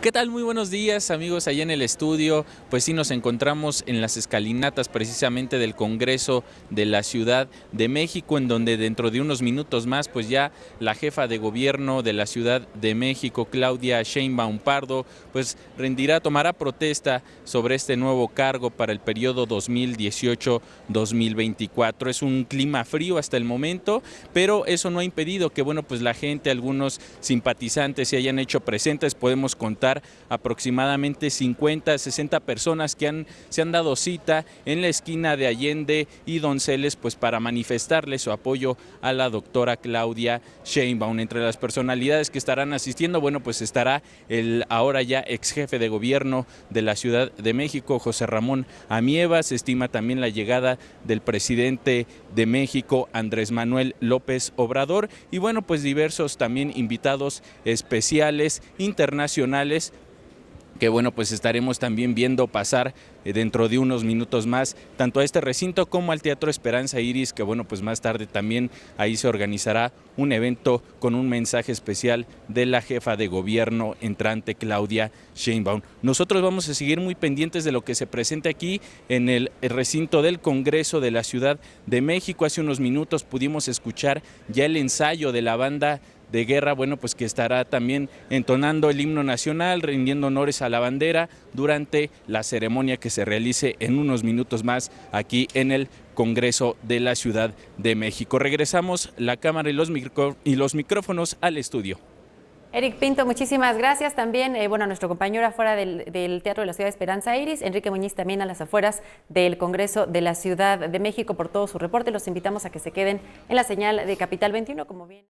¿Qué tal? Muy buenos días, amigos, allá en el estudio. Pues sí, nos encontramos en las escalinatas precisamente del Congreso de la Ciudad de México, en donde dentro de unos minutos más, pues ya la jefa de gobierno de la Ciudad de México, Claudia Sheinbaum Pardo, pues tomará protesta sobre este nuevo cargo para el periodo 2018-2024. Es un clima frío hasta el momento, pero eso no ha impedido que, bueno, pues la gente, algunos simpatizantes se hayan hecho presentes. Podemos contar aproximadamente 50, 60 personas que se han dado cita en la esquina de Allende y Donceles, pues para manifestarle su apoyo a la doctora Claudia Sheinbaum. Entre las personalidades que estarán asistiendo, bueno, pues estará el ahora ya ex jefe de gobierno de la Ciudad de México, José Ramón Amieva. Se estima también la llegada del presidente de México, Andrés Manuel López Obrador, y bueno, pues diversos también invitados especiales internacionales que, bueno, pues estaremos también viendo pasar dentro de unos minutos más, tanto a este recinto como al Teatro Esperanza Iris, que, bueno, pues más tarde también ahí se organizará un evento con un mensaje especial de la jefa de gobierno entrante, Claudia Sheinbaum. Nosotros vamos a seguir muy pendientes de lo que se presente aquí en el recinto del Congreso de la Ciudad de México. Hace unos minutos pudimos escuchar ya el ensayo de la banda de guerra, bueno, pues que estará también entonando el himno nacional, rindiendo honores a la bandera durante la ceremonia que se realice en unos minutos más aquí en el Congreso de la Ciudad de México. Regresamos la cámara y los micrófonos al estudio. Eric Pinto, muchísimas gracias. También, a nuestro compañero afuera del Teatro de la Ciudad de Esperanza Iris, Enrique Muñiz, también a las afueras del Congreso de la Ciudad de México, por todo su reporte. Los invitamos a que se queden en la señal de Capital 21, como bien.